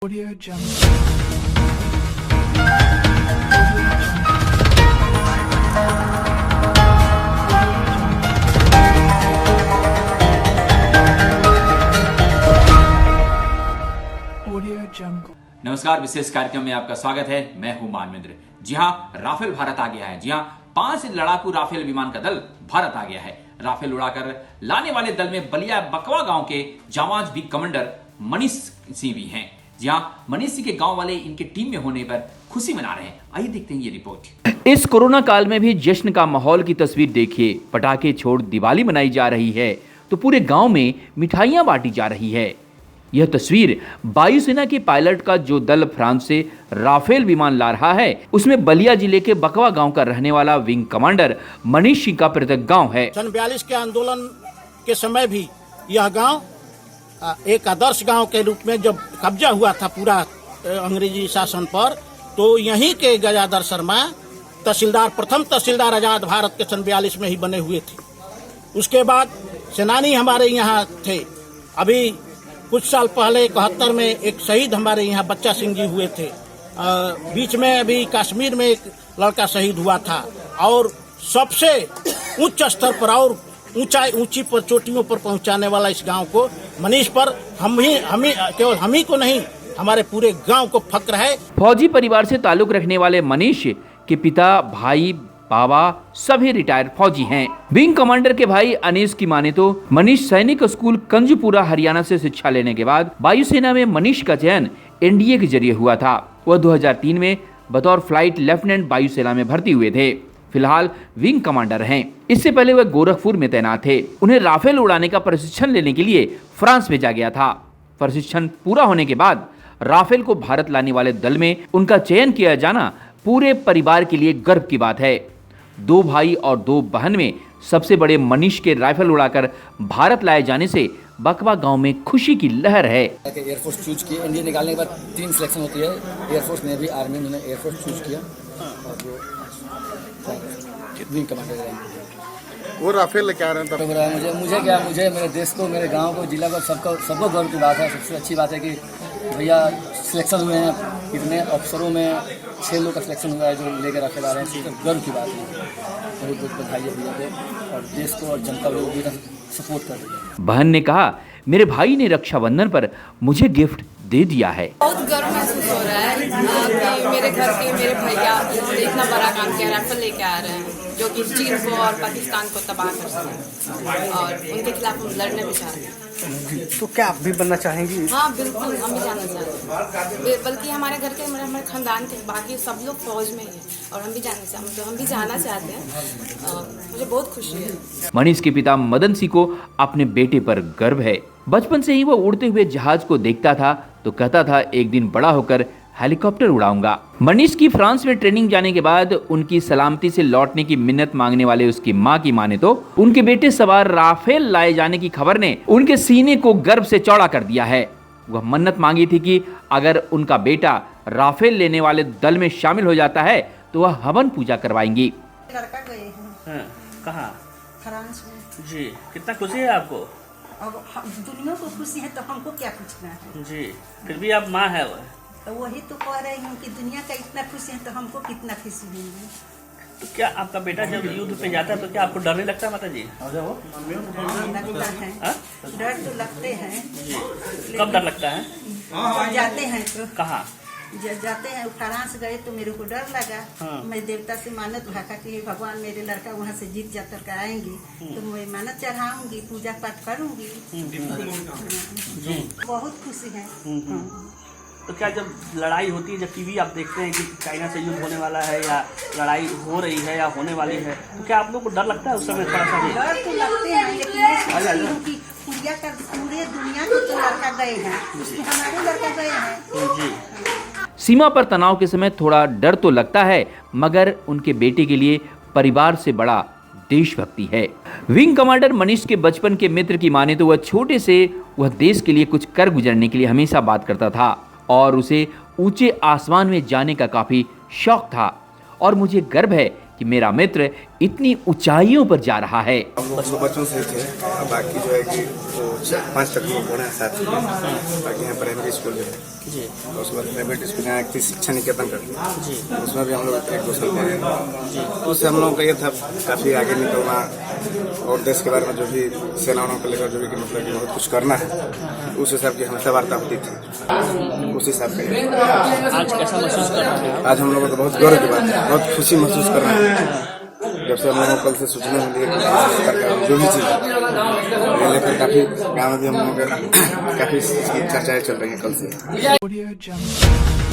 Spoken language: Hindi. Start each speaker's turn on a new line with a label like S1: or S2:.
S1: Audio Jungle. Audio Jungle.
S2: नमस्कार, विशेष कार्यक्रम में आपका स्वागत है। मैं हूं मानवेंद्र। जी हां, राफेल भारत आ गया है। जी हां, 5 लड़ाकू राफेल विमान का दल भारत आ गया है। राफेल उड़ाकर लाने वाले दल में बलिया बकवा गांव के जाबाज विंग कमांडर मनीष सिंह भी हैं। जी हां, मनीष सिंह के गांव वाले इनके टीम में होने पर खुशी मना रहे हैं। आइए देखते हैं ये रिपोर्ट। इस कोरोना काल में भी जश्न का माहौल की तस्वीर देखिए। पटाखे छोड़ दिवाली मनाई जा रही है तो पूरे गांव में मिठाइयां बांटी जा रही है। यह तस्वीर वायुसेना के पायलट का जो दल फ्रांस से राफेल विमान ला रहा है, उसमें बलिया जिले के बकवा गांव का रहने वाला विंग कमांडर मनीष सिंह का पृथक गांव है।
S3: सन 42 के आंदोलन के समय भी यह गांव एक आदर्श गांव के रूप में जब कब्जा हुआ था पूरा अंग्रेजी शासन पर, तो यहीं के गजाधर शर्मा तहसीलदार, प्रथम तहसीलदार आजाद भारत के सन 42 में ही बने हुए थे। उसके बाद सेनानी हमारे यहाँ थे। अभी कुछ साल पहले 71 में एक शहीद हमारे यहाँ बच्चा सिंह जी हुए थे। बीच में अभी कश्मीर में एक लड़का शहीद हुआ था। और सबसे उच्च स्तर पर और ऊंची पर चोटियों पर पहुंचाने वाला इस गांव को, मनीष पर केवल हम ही को नहीं, हमारे पूरे गांव को फक्र है।
S2: फौजी परिवार से ताल्लुक रखने वाले मनीष के पिता, भाई, बाबा सभी रिटायर्ड फौजी हैं। विंग कमांडर के भाई अनीस की माने तो मनीष सैनिक स्कूल कंजपुरा हरियाणा से शिक्षा लेने के बाद वायुसेना में मनीष का चयन एनडीए के जरिए हुआ था। वह 2003 में बतौर फ्लाइट लेफ्टिनेंट वायुसेना में भर्ती हुए थे। फिलहाल विंग कमांडर हैं। इससे पहले वह गोरखपुर में तैनात थे। उन्हें राफेल उड़ाने का प्रशिक्षण लेने के लिए फ्रांस भेजा गया था। प्रशिक्षण पूरा होने के बाद राफेल को भारत लाने वाले दल में उनका चयन किया जाना पूरे परिवार के लिए गर्व की बात है। 2 भाई और 2 बहन में सबसे बड़े मनीष के राइफल उड़ाकर भारत लाए जाने से बकवा गांव में खुशी की लहर है।
S4: एयरफोर्स चूज किया। इंडिया निकालने के बाद 3 सिलेक्शन होती है, एयरफोर्स, नेवी, आर्मी। उन्होंने एयरफोर्स चूज किया और वो विंग कमांडर रहे।
S5: वो राफेल लेके आ रहे हैं।
S4: मुझे मेरे देश को, मेरे गांव को, जिला को, सबको गर्व की बात है। सबसे अच्छी बात है कि भैया सिलेक्शन हुए हैं। इतने अफसरों में 6 लोग का सिलेक्शन हुआ है जो लेकर रखे जा रहे हैं। तो गर्व की बात है। बहुत बहुत बधाई है भैया को, और देश को और जनता लोग भी सपोर्ट कर रही है।
S2: बहन ने कहा, मेरे भाई ने रक्षाबंधन पर मुझे गिफ्ट दे दिया है।
S6: बहुत गर्व महसूस हो रहा है कि मेरे घर के मेरे भैया इतना बड़ा काम किया, राइफल लेके आ रहे हैं जो कि चीन को और पाकिस्तान को तबाह कर सकें, और उनके खिलाफ हम लड़ने भी चाहते हैं।
S5: तो क्या आप भी बनना चाहेंगी?
S6: हाँ बिल्कुल, हम भी जाना चाहते हैं। बल्कि हमारे घर के हमारे खानदान के बाकी सब लोग फौज में ही और हम भी जाना चाहते हैं। मुझे बहुत खुशी है।
S2: मनीष के पिता मदन सिंह को अपने बेटे पर गर्व है। बचपन से ही वो उड़ते हुए जहाज को देखता था तो कहता था एक दिन बड़ा होकर हेलीकॉप्टर उड़ाऊंगा। मनीष की फ्रांस में ट्रेनिंग जाने के बाद उनकी सलामती से लौटने की मिन्नत मांगने वाले उसकी मां की माने तो उनके बेटे सवार राफेल लाए जाने की खबर ने उनके सीने को गर्व से चौड़ा कर दिया है। वह मन्नत मांगी थी कि अगर उनका बेटा राफेल लेने वाले दल में शामिल हो जाता है तो वह हवन पूजा करवाएंगी।
S7: लड़का गए हैं
S8: कहाँ?
S7: फ्रांस में।
S8: जी, कितना खुशी है आपको?
S7: अब दुनिया को खुशी है तो हमको क्या पूछना है
S8: जी, फिर भी आप माँ है वो।
S7: तो वही तो कह रही हूँ कि दुनिया का इतना खुशी है तो हमको कितना खुशी होगी।
S8: तो क्या आपका बेटा जब युद्ध पे जाता है तो क्या आपको डर नहीं लगता माता जी?
S7: लगता है, डर तो लगते हैं।
S8: कब डर लगता है?
S7: जाते हैं तो
S8: कहाँ
S7: जाते हैं, फ्रांस गए तो मेरे को डर लगा। मैं देवता से मानत भागा कि भगवान मेरे लड़का वहाँ से जीत जाकर के आएंगे तो मैं मानत चढ़ाऊंगी, पूजा पाठ करूंगी। बहुत खुशी है।
S8: तो क्या जब लड़ाई होती है, जब टीवी आप देखते हैं कि चाइना से युद्ध होने वाला है या लड़ाई हो रही है या होने वाली है, तो क्या आप लोग को डर लगता है उस समय? थोड़ा सा भी
S7: डर तो लगते हैं, लेकिन ये सोचती हूँ कि पूरे दुनिया के तो लड़का गए हैं, उसमें हमारे लड़का गए हैं।
S8: जी।
S2: सीमा पर तनाव के समय थोड़ा डर तो लगता है, मगर उनके बेटे के लिए परिवार से बड़ा देशभक्ति है। विंग कमांडर मनीष के बचपन के मित्र की माने तो वह छोटे से वह देश के लिए कुछ कर गुजरने के लिए हमेशा बात करता था और उसे ऊंचे आसमान में जाने का काफी शौक था। और मुझे गर्व है कि मेरा मित्र इतनी ऊंचाइयों पर जा रहा है।
S9: हम लोग तो बच्चों से थे, अब बाकी जो है कि वो 5 तक लोग पढ़े हैं साथ में, बाकी यहाँ प्राइमरी स्कूल जो है
S8: जी
S9: और उसके बाद प्राइवेट स्कूल यहाँ एक शिक्षा निकेतन कर
S8: जी
S9: उसमें भी हम लोग 1-2 साल पढ़े हैं। तो उससे हम लोगों का ये था काफ़ी आगे निकलना और देश के बारे में जो भी सेनाओं को लेकर जो भी कि मतलब कि बहुत कुछ करना है, उस हिसाब की हमेशा वार्ता होती थी, उस हिसाब का।
S8: आज कैसा महसूस कर रहे हैं?
S9: आज हम लोगों को बहुत गर्व की बात है, बहुत खुशी महसूस कर रहे हैं। जब से हम लोगों को कल से सूचना मिली है सरकार जो भी चीज़ ये लेकर काफ़ी गाँव में भी हम लोगों का काफ़ी चर्चाएं चल रही हैं कल से।
S1: Audio Jungle.